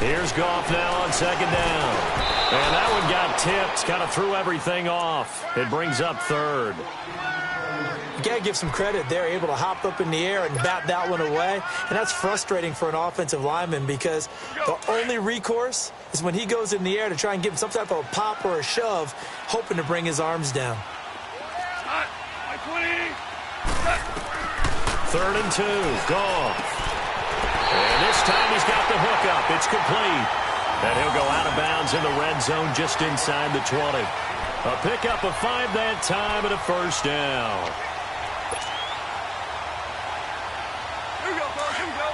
Here's Goff now on second down. And that one got tipped, kind of threw everything off. It brings up third. You got to give some credit. They're able to hop up in the air and bat that one away. And that's frustrating for an offensive lineman because the only recourse is when he goes in the air to try and give him some type of a pop or a shove, hoping to bring his arms down. 3rd and 2. Goff. And this time he's got the hook up. It's complete. And he'll go out of bounds in the red zone just inside the 20. A pickup of 5 that time and a first down. Here we go, fellas. Here we go.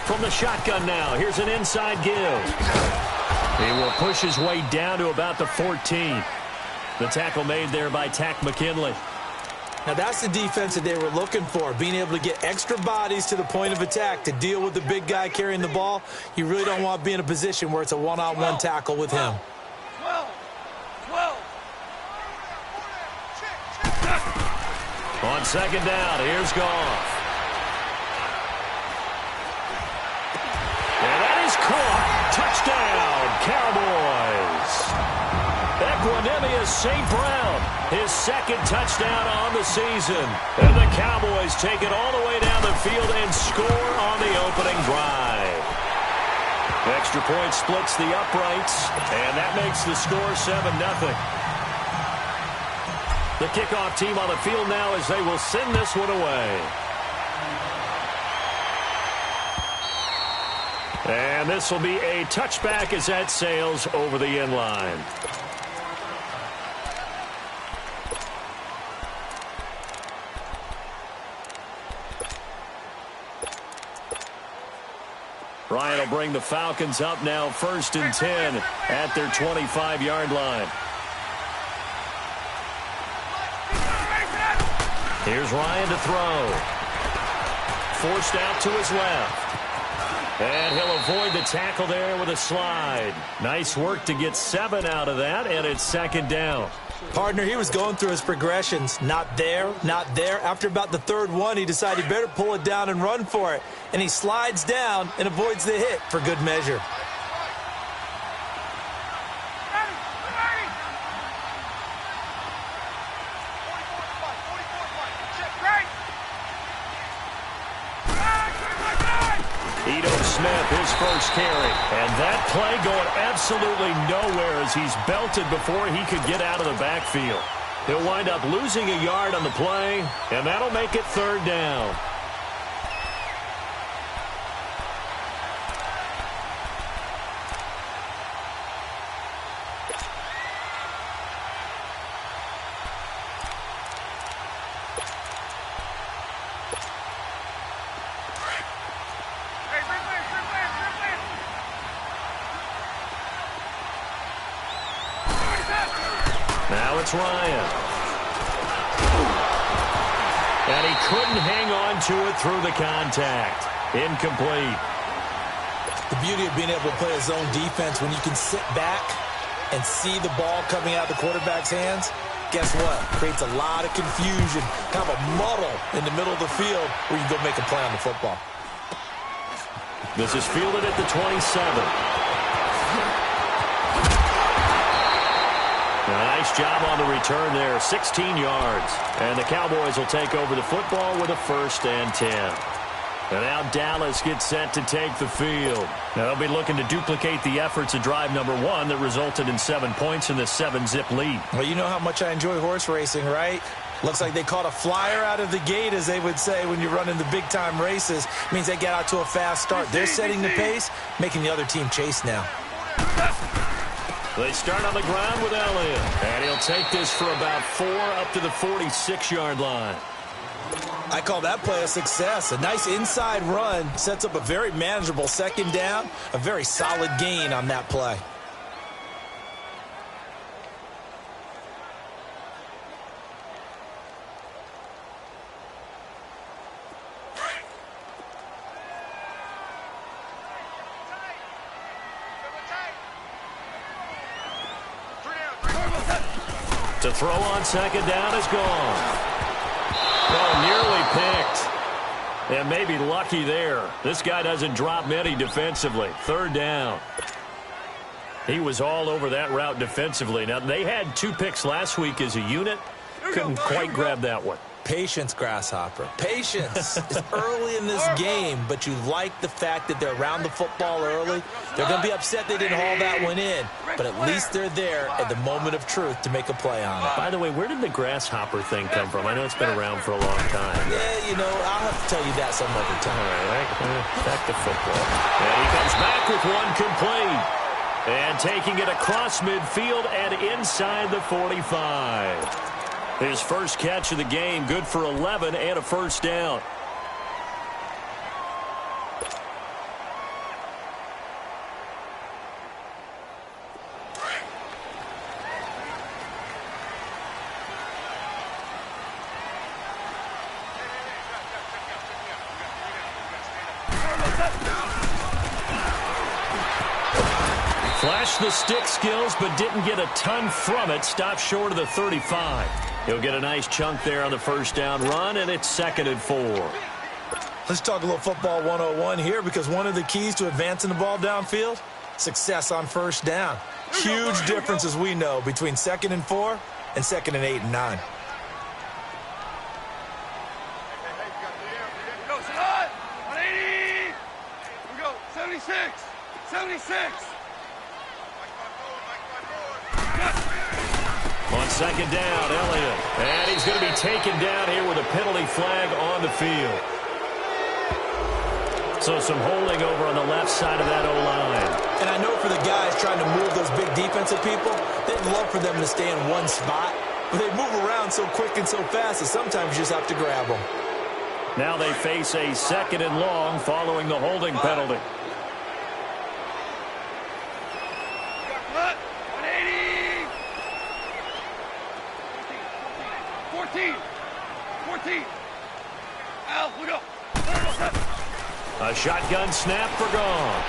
From the shotgun now, here's an inside give. He will push his way down to about the 14. The tackle made there by Tack McKinley. Now that's the defense that they were looking for, being able to get extra bodies to the point of attack to deal with the big guy carrying the ball. You really don't want to be in a position where it's a one-on-one tackle with him. 12. On second down, here's Goff. And that is caught. Touchdown, Cowboys. Equanimous St. Brown, his second touchdown on the season. And the Cowboys take it all the way down the field and score on the opening drive. Extra point splits the uprights, and that makes the score 7-0. The kickoff team on the field now as they will send this one away. And this will be a touchback as that sails over the end line. Ryan will bring the Falcons up now 1st and 10 at their 25-yard line. Here's Ryan to throw. Forced out to his left. And he'll avoid the tackle there with a slide. Nice work to get 7 out of that, and it's 2nd down. Partner, he was going through his progressions. Not there, not there. After about the 3rd one, he decided he better pull it down and run for it. And he slides down and avoids the hit for good measure. Smith, his first carry. And that play going absolutely nowhere as he's belted before he could get out of the backfield. He'll wind up losing a yard on the play, and that'll make it 3rd down. Now it's Ryan. And he couldn't hang on to it through the contact. Incomplete. The beauty of being able to play a zone defense when you can sit back and see the ball coming out of the quarterback's hands, guess what? Creates a lot of confusion, kind of a muddle in the middle of the field where you can go make a play on the football. This is fielded at the 27. Nice job on the return there, 16 yards. And the Cowboys will take over the football with a 1st and 10. And now Dallas gets set to take the field. Now they'll be looking to duplicate the efforts of drive number 1 that resulted in 7 points in the 7-zip lead. Well, you know how much I enjoy horse racing, right? Looks like they caught a flyer out of the gate, as they would say when you're running the big-time races. Means they get out to a fast start. They're setting the pace, making the other team chase now. They start on the ground with Elliott. And he'll take this for about 4 up to the 46-yard line. I call that play a success. A nice inside run sets up a very manageable 2nd down. A very solid gain on that play. To The throw on second down is gone. Oh, nearly picked. And maybe lucky there. This guy doesn't drop many defensively. Third down. He was all over that route defensively. Now, they had 2 picks last week as a unit. Couldn't quite grab that one. Patience, Grasshopper. Patience. It's early in this game, but you like the fact that they're around the football early. They're going to be upset they didn't haul that one in, but at least they're there at the moment of truth to make a play on it. By the way, where did the Grasshopper thing come from? I know it's been around for a long time. Yeah, you know, I'll have to tell you that some other time. All right, back to football. And he comes back with one complete. And taking it across midfield and inside the 45. His first catch of the game, good for 11 and a first down. Flashed the stick skills, but didn't get a ton from it. Stopped short of the 35. He'll get a nice chunk there on the first down run, and it's 2nd and 4. Let's talk a little football 101 here, because one of the keys to advancing the ball downfield, success on first down. Huge difference, as we know, between 2nd and 4 and 2nd and 8 and 9. Go, Sadat! 180! Here we go. 76! 76! On second down, Elliott. And he's going to be taken down here with a penalty flag on the field. So some holding over on the left side of that O-line. And I know for the guys trying to move those big defensive people, they'd love for them to stay in one spot. But they move around so quick and so fast that sometimes you just have to grab them. Now they face a 2nd and long following the holding penalty. 14. Al, look up. A shotgun snap for Goff.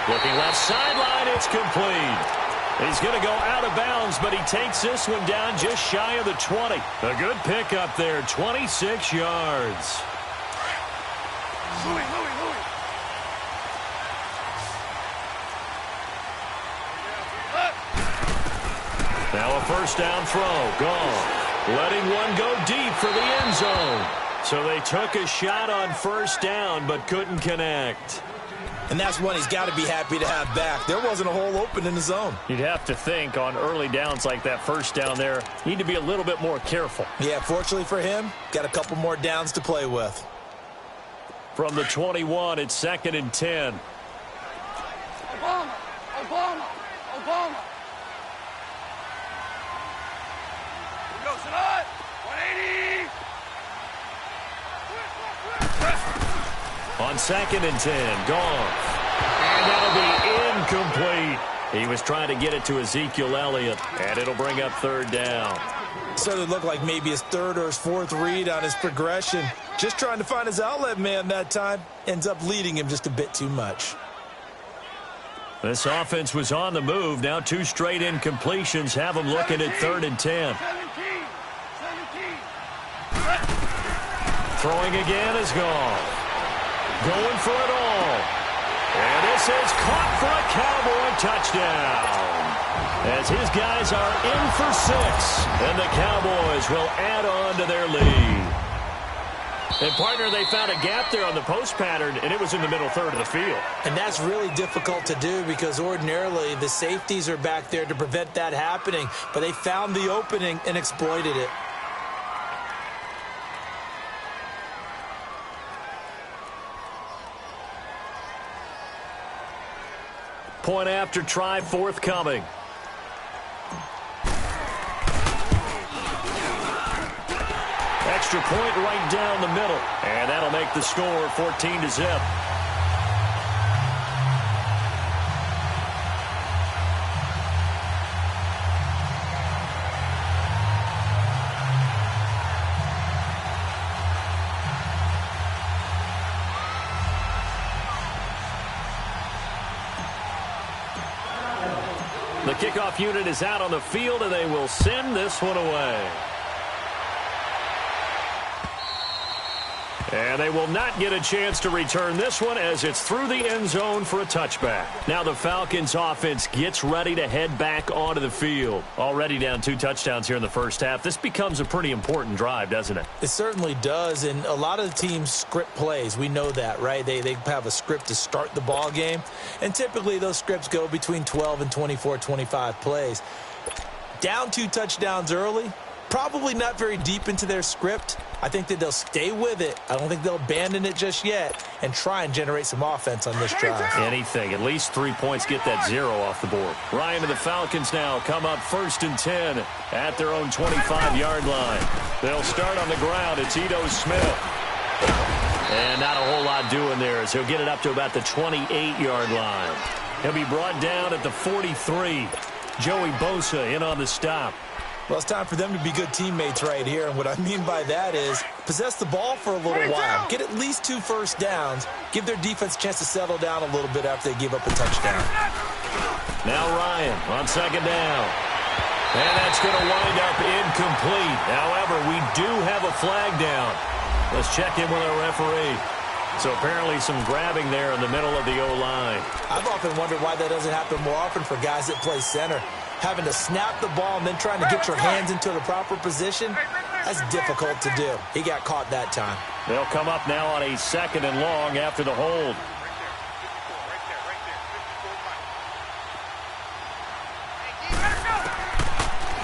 Looking left sideline, it's complete. He's going to go out of bounds, but he takes this one down just shy of the 20. A good pickup there, 26 yards. Louis. Now a first down throw. Goff letting one go deep for the end zone. So they took a shot on first down but couldn't connect. And that's one he's got to be happy to have back. There wasn't a hole open in the zone. You'd have to think on early downs like that first down there, need to be a little bit more careful. Yeah, fortunately for him, got a couple more downs to play with. From the 21, it's 2nd and 10. Obama. Here we go, Sadat. 180. On 2nd and 10, Goff. And that'll be incomplete. He was trying to get it to Ezekiel Elliott, and it'll bring up 3rd down. So it looked like maybe his 3rd or his 4th read on his progression. Just trying to find his outlet man that time. Ends up leading him just a bit too much. This offense was on the move. Now 2 straight incompletions have him looking at 3rd and 10. 17. Throwing again is Goff. Going for it all. And this is caught for a Cowboy touchdown. As his guys are in for 6. And the Cowboys will add on to their lead. And, partner, they found a gap there on the post pattern, and it was in the middle third of the field. And that's really difficult to do because ordinarily the safeties are back there to prevent that happening. But they found the opening and exploited it. Point after try forthcoming. Extra point right down the middle. And that'll make the score 14-0. The kickoff unit is out on the field, and they will send this one away. And they will not get a chance to return this one as it's through the end zone for a touchback. Now the Falcons offense gets ready to head back onto the field. Already down 2 touchdowns here in the first half. This becomes a pretty important drive, doesn't it? It certainly does, and a lot of the teams script plays. We know that, right? They have a script to start the ball game, and typically those scripts go between 12 and 24, 25 plays. Down 2 touchdowns early, probably not very deep into their script. I think that they'll stay with it. I don't think they'll abandon it just yet and try and generate some offense on this drive. Anything. At least 3 points, get that 0 off the board. Ryan and the Falcons now come up 1st and 10 at their own 25-yard line. They'll start on the ground. It's Ito Smith. And not a whole lot doing there as he'll get it up to about the 28-yard line. He'll be brought down at the 43. Joey Bosa in on the stop. Well, it's time for them to be good teammates right here, and what I mean by that is possess the ball for a little while, get at least 2 first downs, give their defense a chance to settle down a little bit after they give up a touchdown. Now Ryan on 2nd down. And that's going to wind up incomplete. However, we do have a flag down. Let's check in with our referee. So apparently some grabbing there in the middle of the O-line. I've often wondered why that doesn't happen more often for guys that play center. Having to snap the ball and then trying to get your hands into the proper position, that's difficult to do. He got caught that time. They'll come up now on a 2nd and long after the hold.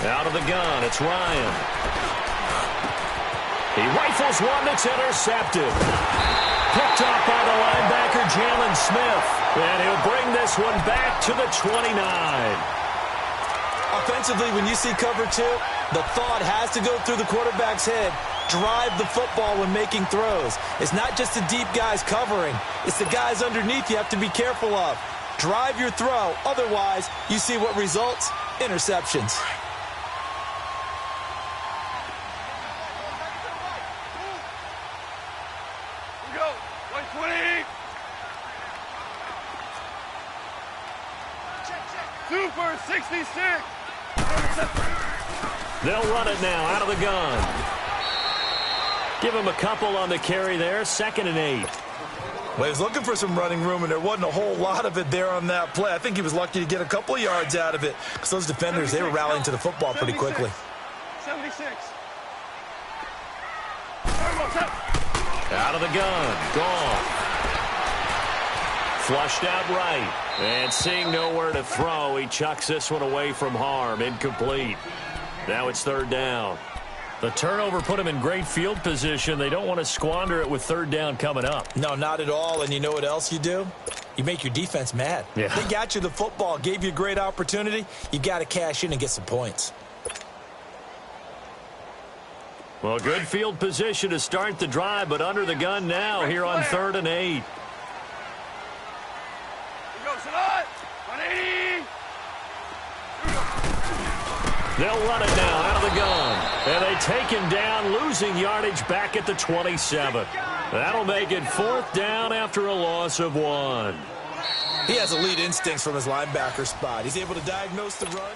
Out of the gun, it's Ryan. He rifles one that's intercepted. Picked off by the linebacker, Jalen Smith. And he'll bring this one back to the 29. Offensively, when you see cover 2, the thought has to go through the quarterback's head. Drive the football when making throws. It's not just the deep guys covering. It's the guys underneath you have to be careful of. Drive your throw. Otherwise, you see what results? Interceptions. Here we go. 120. 2 for 66. They'll run it now out of the gun. Give him a couple on the carry there. 2nd and 8. Well, he was looking for some running room, and there wasn't a whole lot of it there on that play. I think he was lucky to get a couple of yards out of it because those defenders, they were rallying to the football pretty quickly. 76. Out of the gun. Gone. Flushed out right. And seeing nowhere to throw, he chucks this one away from harm. Incomplete. Now it's 3rd down. The turnover put him in great field position. They don't want to squander it with 3rd down coming up. No, not at all. And you know what else you do? You make your defense mad. Yeah. They got you the football, gave you a great opportunity. You got to cash in and get some points. Well, good field position to start the drive, but under the gun now here on 3rd and 8. Here goes it on. 180. They'll run it now out of the gun. And they take him down, losing yardage back at the 27. That'll make it 4th down after a loss of 1. He has elite instincts from his linebacker spot. He's able to diagnose the run.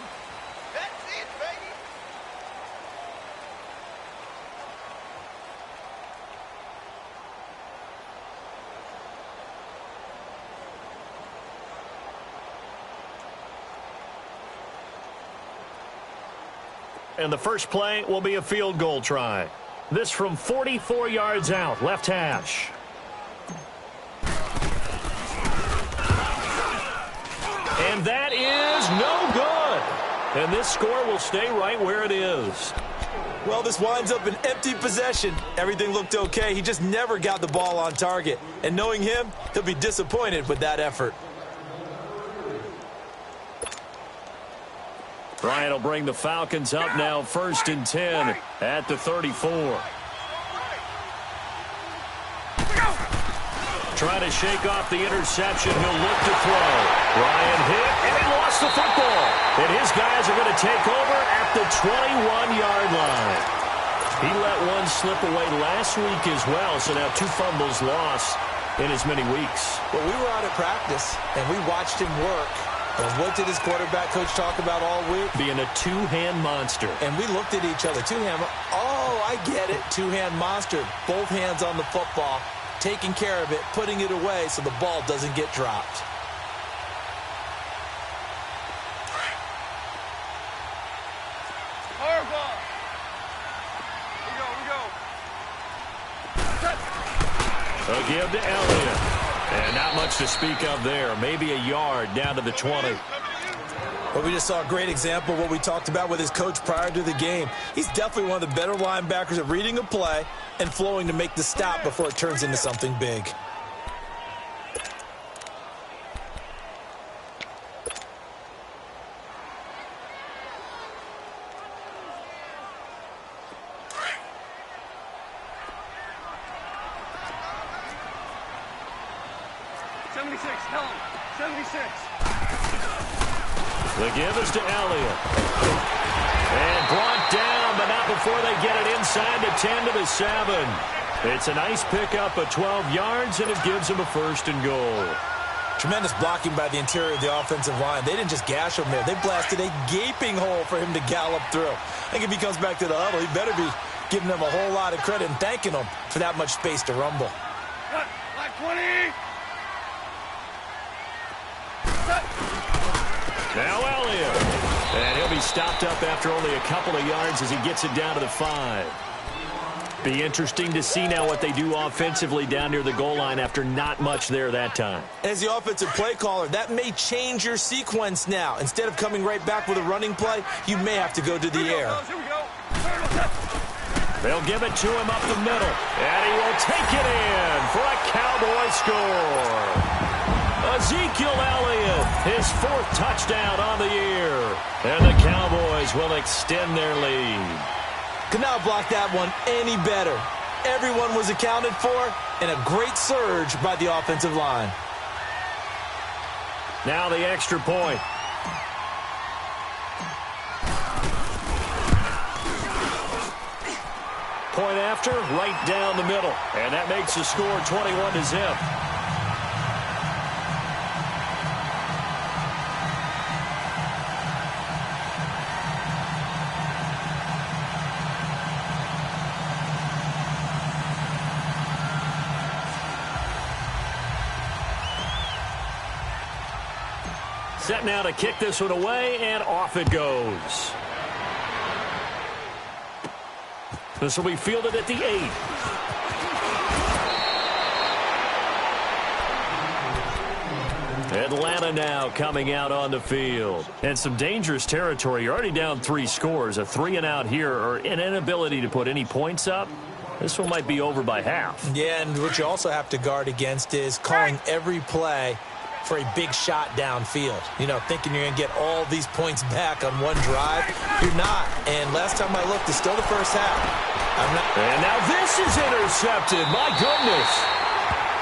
That's it, baby. And the first play will be a field goal try. This from 44 yards out, left hash. And that is no good. And this score will stay right where it is. Well, this winds up an empty possession. Everything looked okay. He just never got the ball on target. And knowing him, he'll be disappointed with that effort. Bryant will bring the Falcons up now 1st and 10 at the 34. Trying to shake off the interception. He'll look to throw. Bryant hit, and he lost the football. And his guys are going to take over at the 21-yard line. He let one slip away last week as well, so now 2 fumbles lost in as many weeks. Well, we were out at practice, and we watched him work. And what did his quarterback coach talk about all week? Being a two-hand monster. And we looked at each other. Two-hand. Oh, I get it. Two-hand monster. Both hands on the football, taking care of it, putting it away so the ball doesn't get dropped. They'll give to Elliott. And not much to speak of there. Maybe a yard down to the 20. Well, we just saw a great example of what we talked about with his coach prior to the game. He's definitely one of the better linebackers at reading a play and flowing to make the stop before it turns into something big. The give is to Elliott. And brought down, but not before they get it inside the 10 to the 7. It's a nice pickup of 12 yards, and it gives him a 1st and goal. Tremendous blocking by the interior of the offensive line. They didn't just gash him there. They blasted a gaping hole for him to gallop through. I think if he comes back to the huddle, he better be giving them a whole lot of credit and thanking them for that much space to rumble. Like 20. Now Elliott. And he'll be stopped up after only a couple of yards as he gets it down to the 5. Be interesting to see now what they do offensively down near the goal line after not much there that time. As the offensive play caller, that may change your sequence now. Instead of coming right back with a running play, you may have to go to the air. They'll give it to him up the middle. And he will take it in for a Cowboy score. Ezekiel Elliott, his 4th touchdown on the year. And the Cowboys will extend their lead. Could not block that one any better. Everyone was accounted for, and a great surge by the offensive line. Now the extra point. Point after, right down the middle. And that makes the score 21-0. Set now to kick this one away, and off it goes. This will be fielded at the 8. Atlanta now coming out on the field. And some dangerous territory. You're already down 3 scores. A 3-and-out here, or an inability to put any points up. This one might be over by half. Yeah, and what you also have to guard against is calling every play for a big shot downfield. You know, thinking you're going to get all these points back on one drive. You're not. And last time I looked, it's still the first half. And now this is intercepted. My goodness.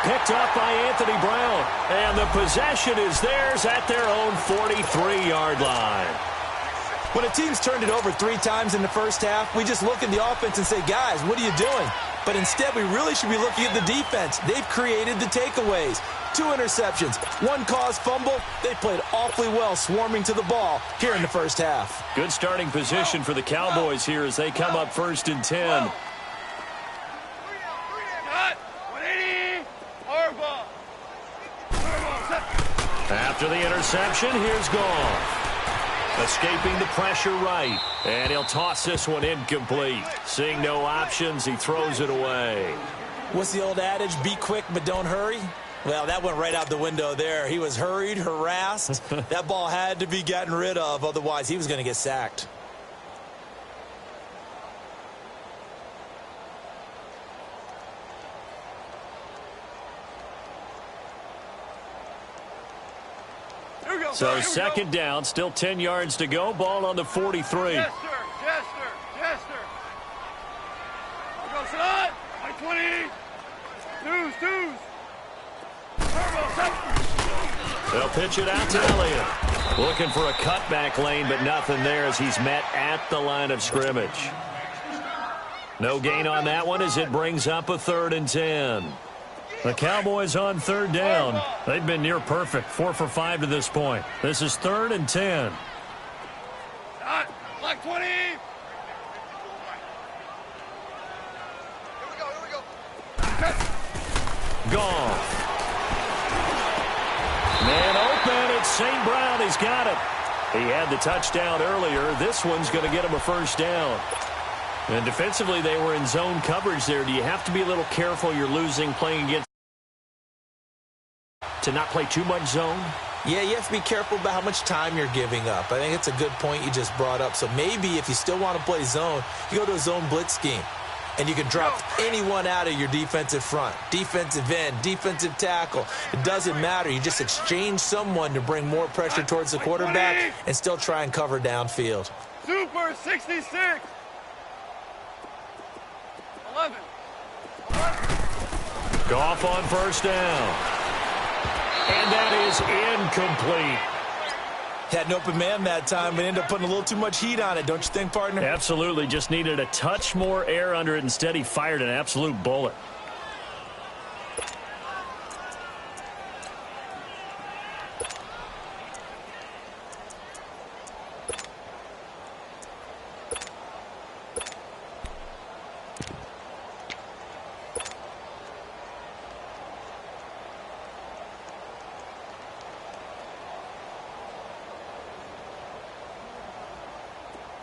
Picked up by Anthony Brown. And the possession is theirs at their own 43-yard line. When a team's turned it over 3 times in the first half, we just look at the offense and say, guys, what are you doing? But instead, we really should be looking at the defense. They've created the takeaways. 2 interceptions, 1 caused fumble. They played awfully well swarming to the ball here in the first half. Good starting position for the Cowboys here as they come up 1st and 10. After the interception, here's Goff. Escaping the pressure right. And he'll toss this one incomplete. Seeing no options, he throws it away. What's the old adage? Be quick, but don't hurry. Well, that went right out the window there. He was hurried, harassed. That ball had to be gotten rid of. Otherwise, he was going to get sacked. So 2nd down, still 10 yards to go. Ball on the 43. Jester. We'll go slide. Like 20. Twos. They'll pitch it out to Elliott. Looking for a cutback lane, but nothing there as he's met at the line of scrimmage. No gain on that one as it brings up a 3rd and 10. The Cowboys on third down. They've been near perfect, 4 for 5 to this point. This is 3rd and 10. Black 20. Here we go. Goff. Man open, it's St. Brown. He's got it. He had the touchdown earlier. This one's going to get him a first down. And defensively, they were in zone coverage there. Do you have to be a little careful you're losing playing against to not play too much zone? Yeah, you have to be careful about how much time you're giving up. I think it's a good point you just brought up. So maybe if you still want to play zone, you go to a zone blitz scheme. And you can drop anyone out of your defensive front, defensive end, defensive tackle. It doesn't matter. You just exchange someone to bring more pressure towards the quarterback and still try and cover downfield. Super 66. 11. Goff on first down. And that is incomplete. Had an open man that time, but ended up putting a little too much heat on it, don't you think, partner? Absolutely. Just needed a touch more air under it. Instead, he fired an absolute bullet.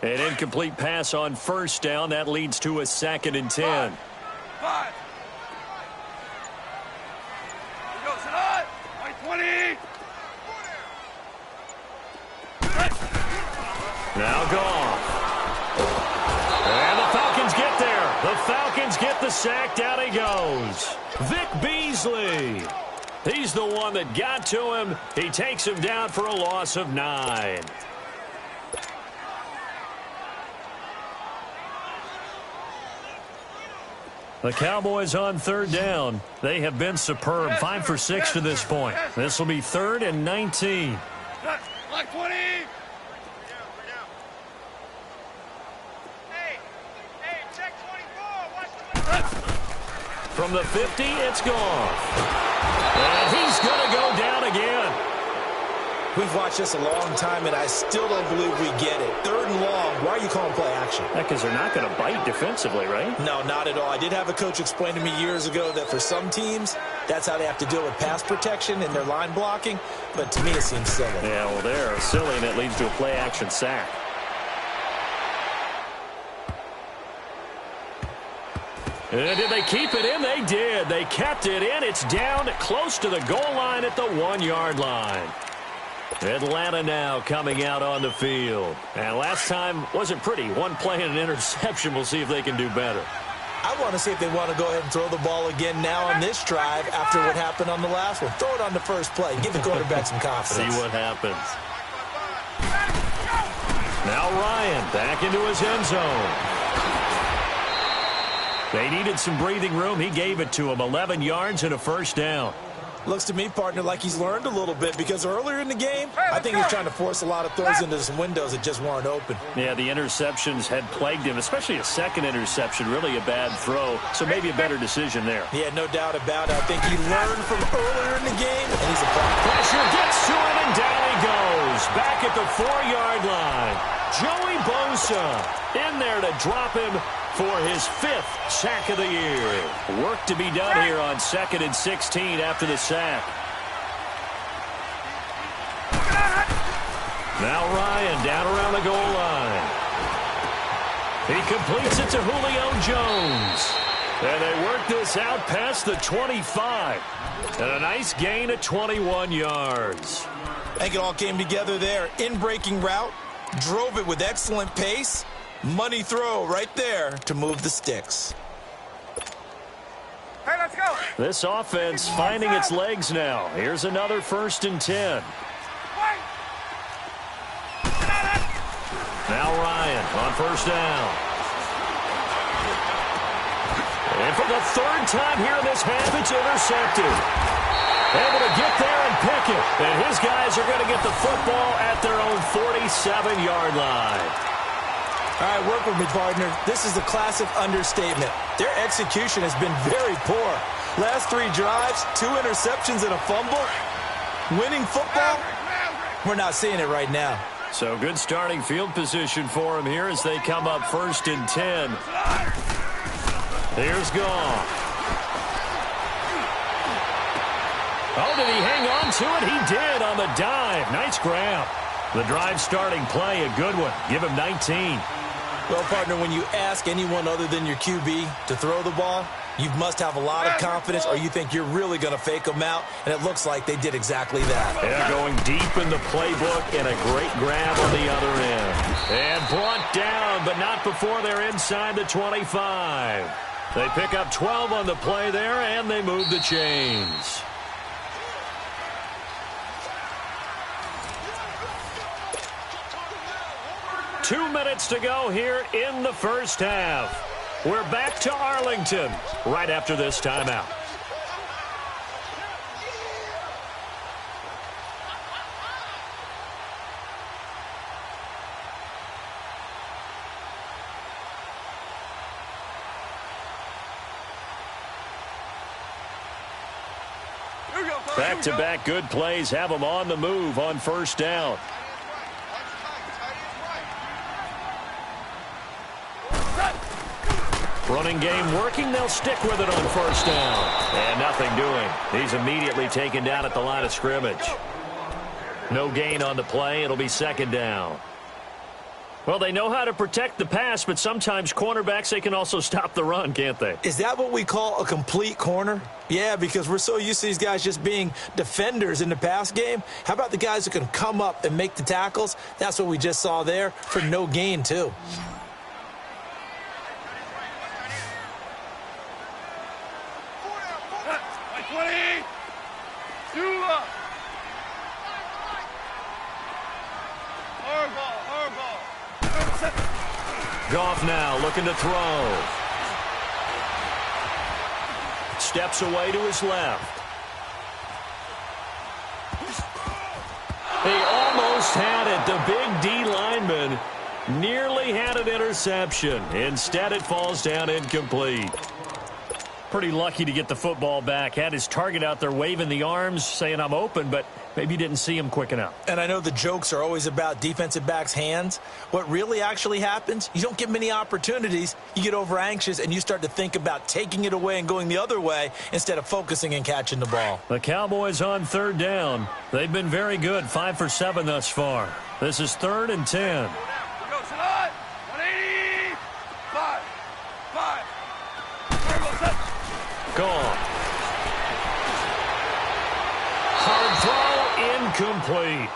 An incomplete pass on first down. That leads to a 2nd and 10. 5. Here goes it on. White 20. Now Goff. And the Falcons get there. The Falcons get the sack. Down he goes. Vic Beasley. He's the one that got to him. He takes him down for a loss of 9. The Cowboys on third down. They have been superb. 5 for 6 to this point. This will be 3rd and 19. Black 20. Hey, check 24. Watch the From the 50, it's Goff. And he's going to go down again. We've watched this a long time, and I still don't believe we get it. 3rd and long. Why are you calling play action? Because they're not going to bite defensively, right? No, not at all. I did have a coach explain to me years ago that for some teams, that's how they have to deal with pass protection and their line blocking. But to me, it seems silly. Yeah, well, they're silly, and it leads to a play-action sack. And did they keep it in? They did. They kept it in. It's down close to the goal line at the 1-yard line. Atlanta now coming out on the field. And last time wasn't pretty. One play and an interception. We'll see if they can do better. I want to see if they want to go ahead and throw the ball again now on this drive after what happened on the last one. Throw it on the first play. Give the quarterback some confidence. See what happens. Now Ryan back into his end zone. They needed some breathing room. He gave it to him. 11 yards and a first down. Looks to me, partner, like he's learned a little bit because earlier in the game, I think he was trying to force a lot of throws into some windows that just weren't open. Yeah, the interceptions had plagued him, especially a second interception, really a bad throw, so maybe a better decision there. Yeah, no doubt about it. I think he learned from earlier in the game, and he's applying. Pressure gets to him, and down he goes. Back at the 4-yard line. Joey Bosa in there to drop him for his 5th sack of the year. Work to be done here on 2nd and 16 after the sack. Now Ryan down around the goal line. He completes it to Julio Jones. And they work this out past the 25. And a nice gain of 21 yards. I think it all came together there. In-breaking route, drove it with excellent pace. Money throw right there to move the sticks. Hey, let's go. This offense finding its legs now. Here's another 1st and 10. Now Ryan on first down. And for the 3rd time here in this half, it's intercepted. Able to get there and pick it. And his guys are going to get the football at their own 47-yard line. All right, work with me, partner. This is a classic understatement. Their execution has been very poor. Last 3 drives, 2 interceptions and a fumble. Winning football, we're not seeing it right now. So good starting field position for him here as they come up 1st and 10. Here's Goff. Oh, did he hang on to it? He did on the dive. Nice grab. The drive starting play, a good one. Give him 19. Well, partner, when you ask anyone other than your QB to throw the ball, you must have a lot of confidence or you think you're really going to fake them out, and it looks like they did exactly that. Yeah, going deep in the playbook and a great grab on the other end. And brought down, but not before they're inside the 25. They pick up 12 on the play there, and they move the chains. Two minutes to go here in the first half. We're back to Arlington right after this timeout. Back-to-back good plays have them on the move on first down. Running game working. They'll stick with it on first down. And nothing doing. He's immediately taken down at the line of scrimmage. No gain on the play. It'll be second down. Well, they know how to protect the pass, but sometimes cornerbacks, they can also stop the run, can't they? Is that what we call a complete corner? Yeah, because we're so used to these guys just being defenders in the pass game. How about the guys who can come up and make the tackles? That's what we just saw there for no gain, too. Goff now looking to throw. Steps away to his left. He almost had it. The big D lineman nearly had an interception. Instead, it falls down incomplete. Pretty lucky to get the football back. Had his target out there waving the arms, saying, I'm open, but maybe didn't see him quick enough. And I know the jokes are always about defensive backs' hands. What really actually happens, you don't get many opportunities. You get over anxious, and you start to think about taking it away and going the other way instead of focusing and catching the ball. The Cowboys on third down. They've been very good, 5 for 7 thus far. This is 3rd and 10. Gone. Hard throw, incomplete.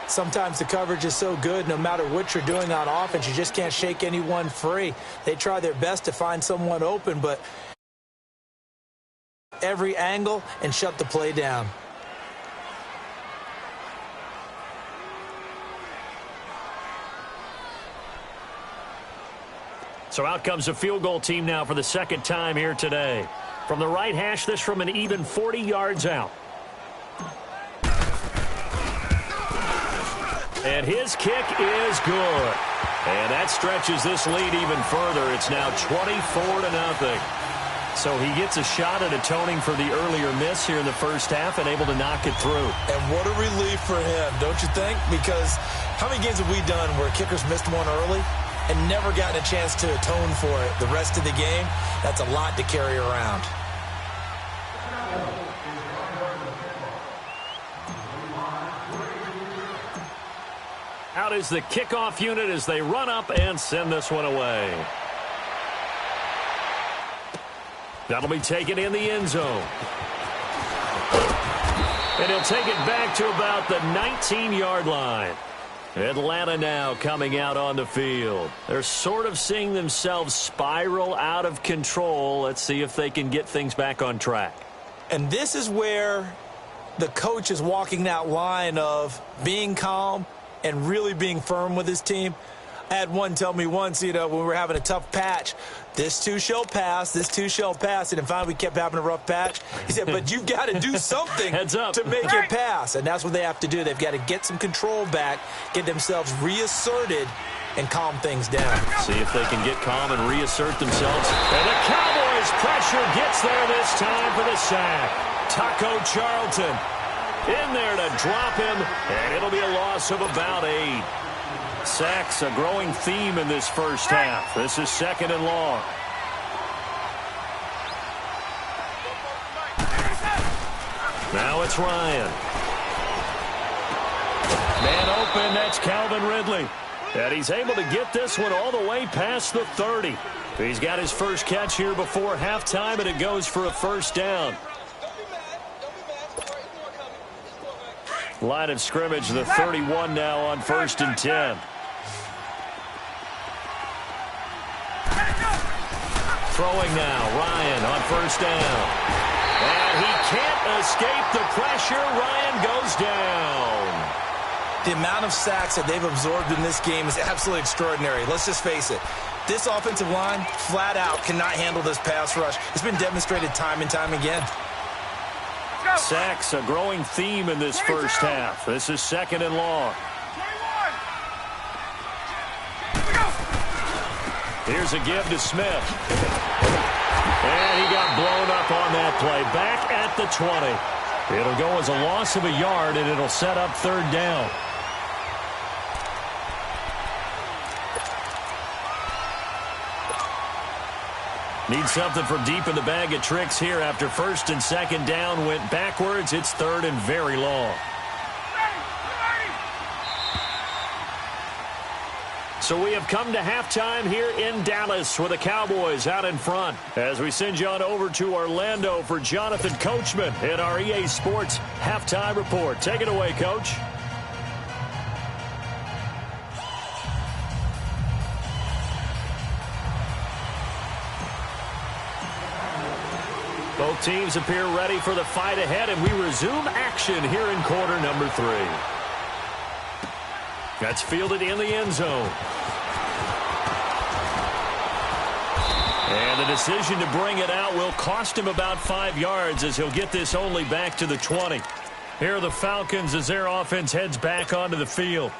Sometimes the coverage is so good, no matter what you're doing on offense, you just can't shake anyone free. They try their best to find someone open, but every angle and shut the play down. So out comes a field goal team now for the second time here today. From the right hash, this from an even 40 yards out. And his kick is good. And that stretches this lead even further. It's now 24-0. So he gets a shot at atoning for the earlier miss here in the first half and able to knock it through. And what a relief for him, don't you think? Because how many games have we done where kickers missed one early and never gotten a chance to atone for it the rest of the game? That's a lot to carry around. Out is the kickoff unit as they run up and send this one away. That'll be taken in the end zone. And he'll take it back to about the 19-yard line. Atlanta now coming out on the field. They're sort of seeing themselves spiral out of control. Let's see if they can get things back on track. And this is where the coach is walking that line of being calm and really being firm with his team. I had one tell me once, when we were having a tough patch, this too shall pass, this too shall pass. And then finally we kept having a rough patch. He said, but you've got to do something Heads up. to make it pass. And that's what they have to do. They've got to get some control back, get themselves reasserted, and calm things down. See if they can get calm and reassert themselves. And the Cowboys' pressure gets there this time for the sack. Taco Charlton in there to drop him, and it'll be a loss of about 8. Sacks a growing theme in this first half. This is 2nd and long. Now it's Ryan. Man open, that's Calvin Ridley. And he's able to get this one all the way past the 30. He's got his first catch here before halftime, and it goes for a first down. Line of scrimmage, the 31 now on 1st and 10. Throwing now, Ryan on 1st down. And he can't escape the pressure. Ryan goes down. The amount of sacks that they've absorbed in this game is absolutely extraordinary. Let's just face it. This offensive line, flat out, cannot handle this pass rush. It's been demonstrated time and time again. Sacks a growing theme in this first half. This is 2nd and long. Here's a give to Smith. And he got blown up on that play. Back at the 20. It'll go as a loss of a yard, and it'll set up 3rd down. Need something from deep in the bag of tricks here after 1st and 2nd down went backwards. It's 3rd and very long. So we have come to halftime here in Dallas with the Cowboys out in front. As we send you on over to Orlando for Jonathan Coachman in our EA Sports Halftime Report. Take it away, Coach. Both teams appear ready for the fight ahead, and we resume action here in quarter number 3. That's fielded in the end zone. And the decision to bring it out will cost him about 5 yards as he'll get this only back to the 20. Here are the Falcons as their offense heads back onto the field.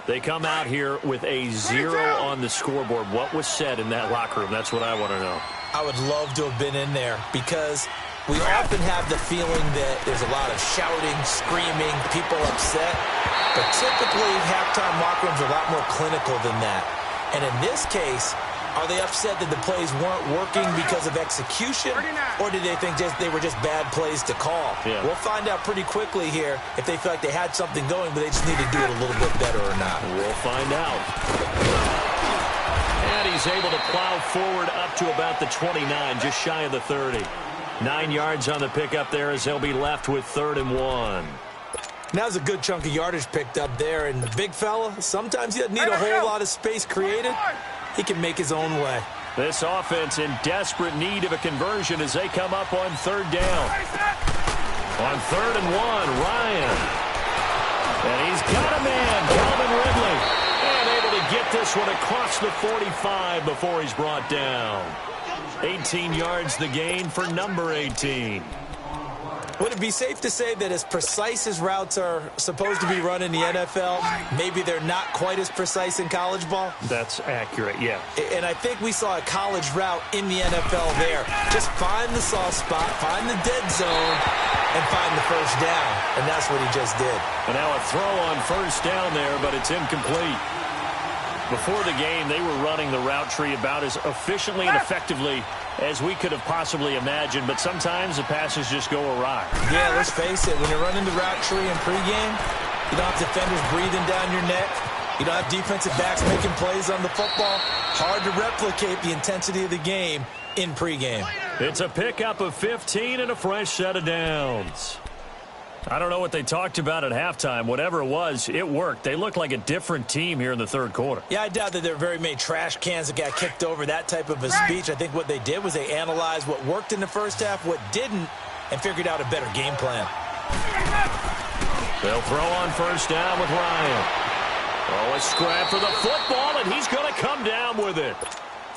They come out here with a 0 on the scoreboard. What was said in that locker room? That's what I want to know. I would love to have been in there because we often have the feeling that there's a lot of shouting, screaming, people upset. But typically, halftime locker rooms are a lot more clinical than that. And in this case, are they upset that the plays weren't working because of execution? Or did they think they were just bad plays to call? Yeah. We'll find out pretty quickly here if they feel like they had something going, but they just need to do it a little bit better or not. We'll find out. And he's able to plow forward up to about the 29, just shy of the 30. 9 yards on the pickup there as they'll be left with 3rd and 1. Now's a good chunk of yardage picked up there, and the big fella, sometimes he doesn't need a whole lot of space created. He can make his own way. This offense in desperate need of a conversion as they come up on 3rd down. On 3rd and 1, Ryan. And he's got a man, Calvin Ridley. And able to get this one across the 45 before he's brought down. 18 yards the gain for number 18. Would it be safe to say that as precise as routes are supposed to be run in the NFL, maybe they're not quite as precise in college ball? That's accurate, yeah. And I think we saw a college route in the NFL there. Just find the soft spot, find the dead zone, and find the first down. And that's what he just did. And now a throw on 1st down there, but it's incomplete. Before the game, they were running the route tree about as efficiently and effectively as we could have possibly imagined, but sometimes the passes just go awry. Yeah, let's face it. When you're running the route tree in pregame, you don't have defenders breathing down your neck. You don't have defensive backs making plays on the football. Hard to replicate the intensity of the game in pregame. It's a pickup of 15 and a fresh set of downs. I don't know what they talked about at halftime. Whatever it was, it worked. They looked like a different team here in the 3rd quarter. Yeah, I doubt that there were very many trash cans that got kicked over, that type of a speech. I think what they did was they analyzed what worked in the first half, what didn't, and figured out a better game plan. They'll throw on 1st down with Ryan. Oh, a scrap for the football, and he's going to come down with it.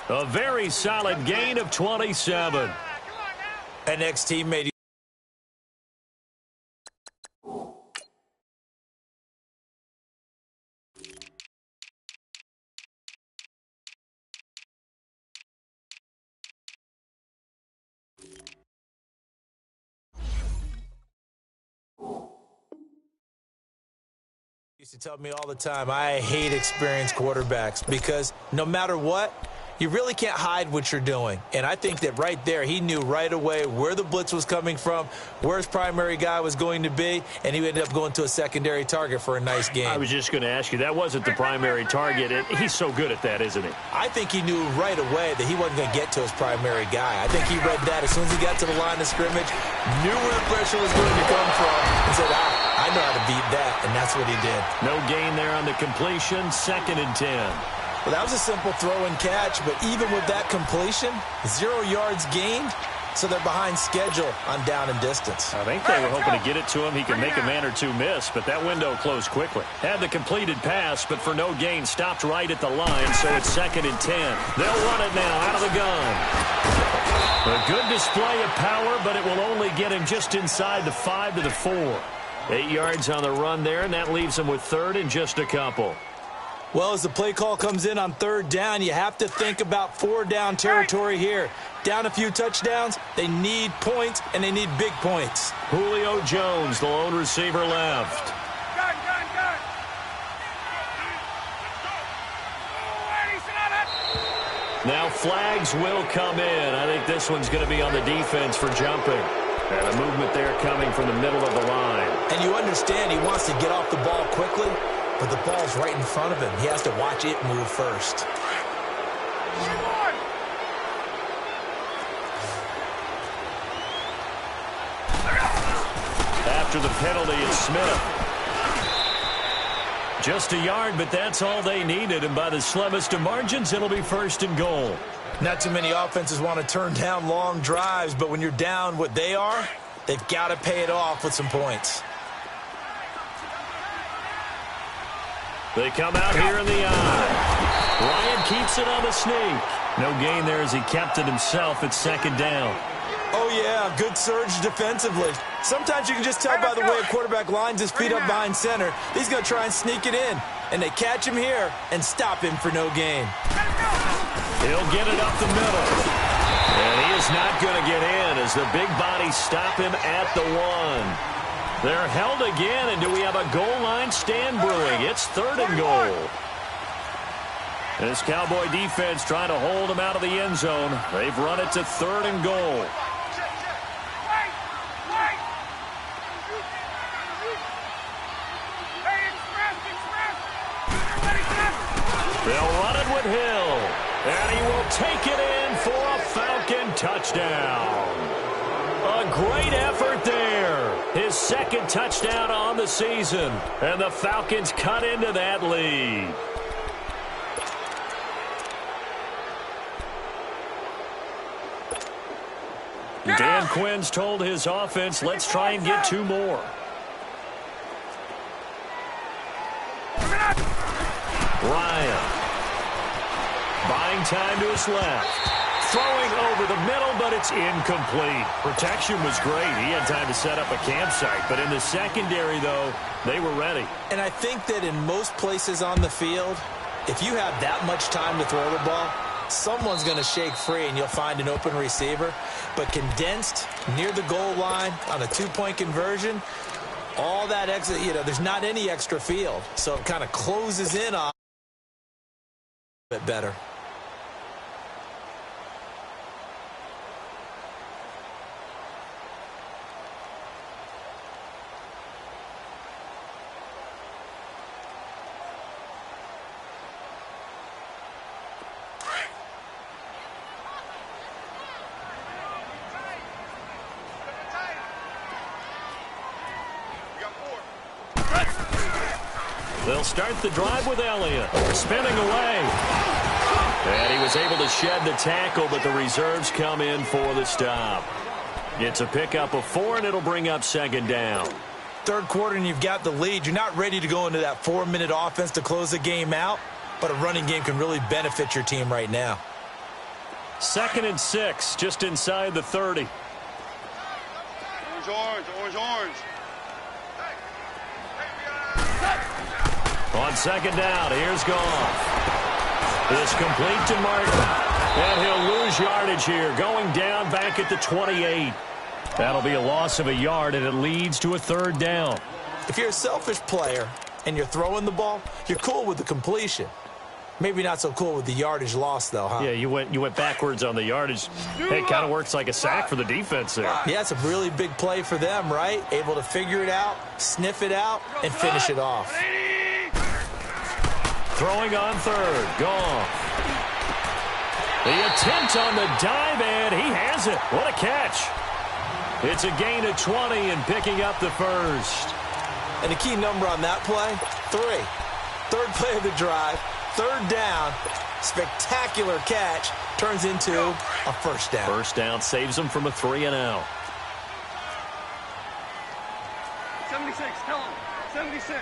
A very solid gain of 27. And next teammate Used to tell me all the time, I hate experienced quarterbacks because no matter what, you really can't hide what you're doing. And I think that right there, he knew right away where the blitz was coming from, where his primary guy was going to be, and he ended up going to a secondary target for a nice game. I was just going to ask you, that wasn't the primary target. He's so good at that, isn't he? I think he knew right away that he wasn't going to get to his primary guy. I think he read that as soon as he got to the line of scrimmage, knew where the pressure was going to come from, and said, I know how to beat that, and that's what he did. No gain there on the completion, 2nd and 10. Well, that was a simple throw and catch, but even with that completion, 0 yards gained, so they're behind schedule on down and distance. I think they were hoping to get it to him. He could make a man or two miss, but that window closed quickly. Had the completed pass, but for no gain, stopped right at the line, so it's 2nd and 10. They'll run it now out of the gun. A good display of power, but it will only get him just inside the 5 to the 4. 8 yards on the run there, and that leaves him with 3rd and just a couple. Well, as the play call comes in on 3rd down, you have to think about 4-down territory here. Down a few touchdowns, they need points, and they need big points. Julio Jones, the lone receiver left. Gun. Now flags will come in. I think this one's going to be on the defense for jumping. And a movement there coming from the middle of the line. And you understand he wants to get off the ball quickly, but the ball's right in front of him. He has to watch it move first. After the penalty, it's Smith. Just a yard, but that's all they needed. And by the slimmest of margins, it'll be 1st and goal. Not too many offenses want to turn down long drives, but when you're down what they are, they've got to pay it off with some points. They come out here in the eye. Ryan keeps it on the sneak. No gain there as he kept it himself at 2nd down. Oh, yeah, good surge defensively. Sometimes you can just tell by the way a quarterback lines his feet up behind center. He's going to try and sneak it in, and they catch him here and stop him for no gain. He'll get it up the middle. And he is not going to get in as the big bodies stop him at the 1. They're held again, and do we have a goal line stand brewing? It's 3rd and goal. This Cowboy defense trying to hold him out of the end zone. They've run it to 3rd and goal. They'll run it with Hill, and he will take it in for a Falcon touchdown. A great effort there. His 2nd touchdown on the season, and the Falcons cut into that lead. Dan Quinn's told his offense, let's try and get 2 more. Ryan. Buying time to his left. Throwing over the middle, but it's incomplete. Protection was great. He had time to set up a campsite. But in the secondary, though, they were ready. And I think that in most places on the field, if you have that much time to throw the ball, someone's going to shake free and you'll find an open receiver. But condensed near the goal line on a 2-point conversion, all that extra, there's not any extra field. So it kind of closes in on a bit better. They'll start the drive with Elliott. Spinning away. And he was able to shed the tackle, but the reserves come in for the stop. It's a pickup of 4, and it'll bring up 2nd down. 3rd quarter, and you've got the lead. You're not ready to go into that 4-minute offense to close the game out, but a running game can really benefit your team right now. 2nd and 6, just inside the 30. Orange. On 2nd down, here's Goff. This complete to Martin. And he'll lose yardage here, going down back at the 28. That'll be a loss of a yard, and it leads to a 3rd down. If you're a selfish player, and you're throwing the ball, you're cool with the completion. Maybe not so cool with the yardage loss, though, huh? Yeah, you went backwards on the yardage. Hey, it kind of works like a sack for the defense there. Yeah, it's a really big play for them, right? Able to figure it out, sniff it out, and finish it off. Throwing on third. Goff. The attempt on the dive, and he has it. What a catch. It's a gain of 20 and picking up the first. And the key number on that play, 3. Third play of the drive. Third down, spectacular catch, turns into a first down. First down saves them from a 3-and-out. 76, tell him. 76.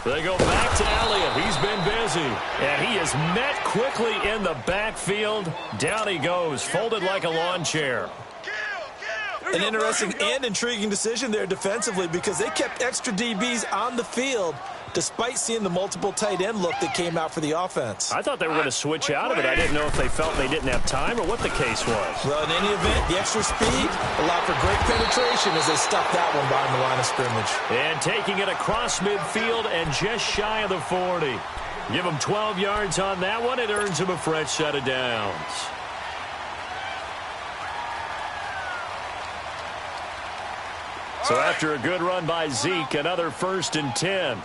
They go back to Elliott. He's been busy. And he is met quickly in the backfield. Down he goes, folded like a lawn chair. An interesting and intriguing decision there defensively because they kept extra DBs on the field despite seeing the multiple tight end look that came out for the offense. I thought they were going to switch out of it. I didn't know if they felt they didn't have time or what the case was. Well, in any event, the extra speed allowed for great penetration as they stuffed that one behind the line of scrimmage. And taking it across midfield and just shy of the 40. Give them 12 yards on that one. It earns them a fresh set of downs. So after a good run by Zeke, another 1st and 10.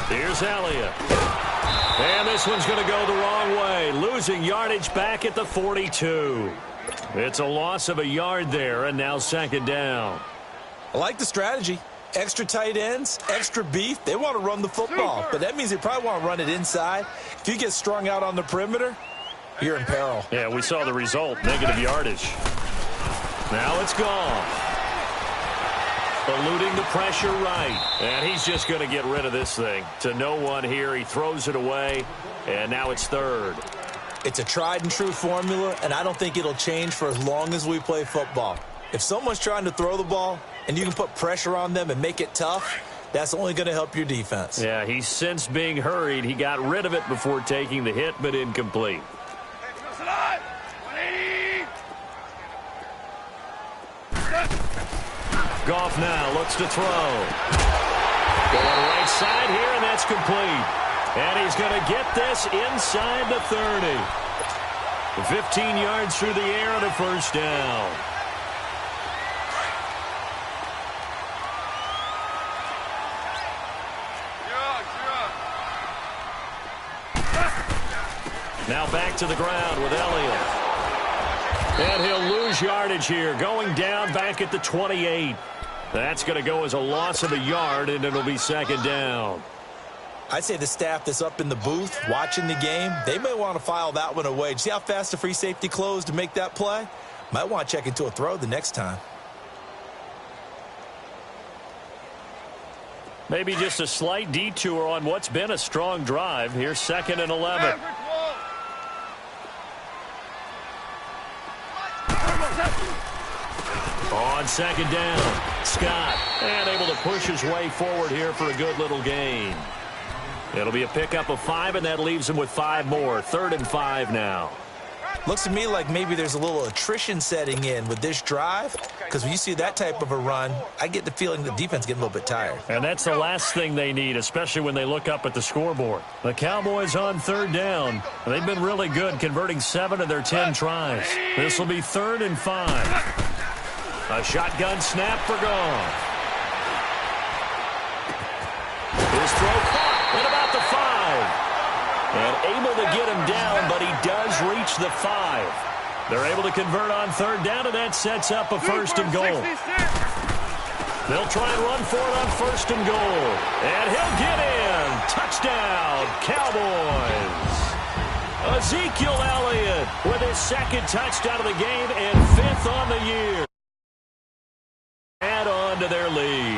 Here's Elliott. And this one's going to go the wrong way. Losing yardage back at the 42. It's a loss of a yard there, and now 2nd down. I like the strategy. Extra tight ends, extra beef. They want to run the football, but that means they probably want to run it inside. If you get strung out on the perimeter, you're in peril. Yeah, we saw the result, negative yardage. Now it's gone. Eluding the pressure right. And he's just going to get rid of this thing. To no one here. He throws it away, and now it's 3rd. It's a tried and true formula, and I don't think it'll change for as long as we play football. If someone's trying to throw the ball and you can put pressure on them and make it tough, that's only going to help your defense. Yeah, he's since being hurried. He got rid of it before taking the hit, but incomplete. Goff now looks to throw. Going right side here, and that's complete. And he's going to get this inside the 30. 15 yards through the air and a first down. Now back to the ground with Elliott. And he'll lose yardage here, going down back at the 28. That's going to go as a loss of a yard, and it'll be 2nd down. I'd say the staff that's up in the booth watching the game, they may want to file that one away. Do you see how fast the free safety closed to make that play? Might want to check into a throw the next time. Maybe just a slight detour on what's been a strong drive. Here's 2nd and 11. On 2nd down, Scott, and able to push his way forward here for a good little gain. It'll be a pickup of 5, and that leaves him with 5 more. 3rd and 5 now. Looks to me like maybe there's a little attrition setting in with this drive, because when you see that type of a run, I get the feeling the defense getting a little bit tired. And that's the last thing they need, especially when they look up at the scoreboard. The Cowboys on 3rd down. They've been really good, converting 7 of their 10 tries. This will be 3rd and 5. A shotgun snap for Goff. His throw caught at about the 5. And able to get him down, but he does reach the 5. They're able to convert on 3rd down, and that sets up a 1st and goal. They'll try and run for it on 1st and goal. And he'll get in. Touchdown, Cowboys. Ezekiel Elliott with his 2nd touchdown of the game and 5th on the year. Add on to their lead.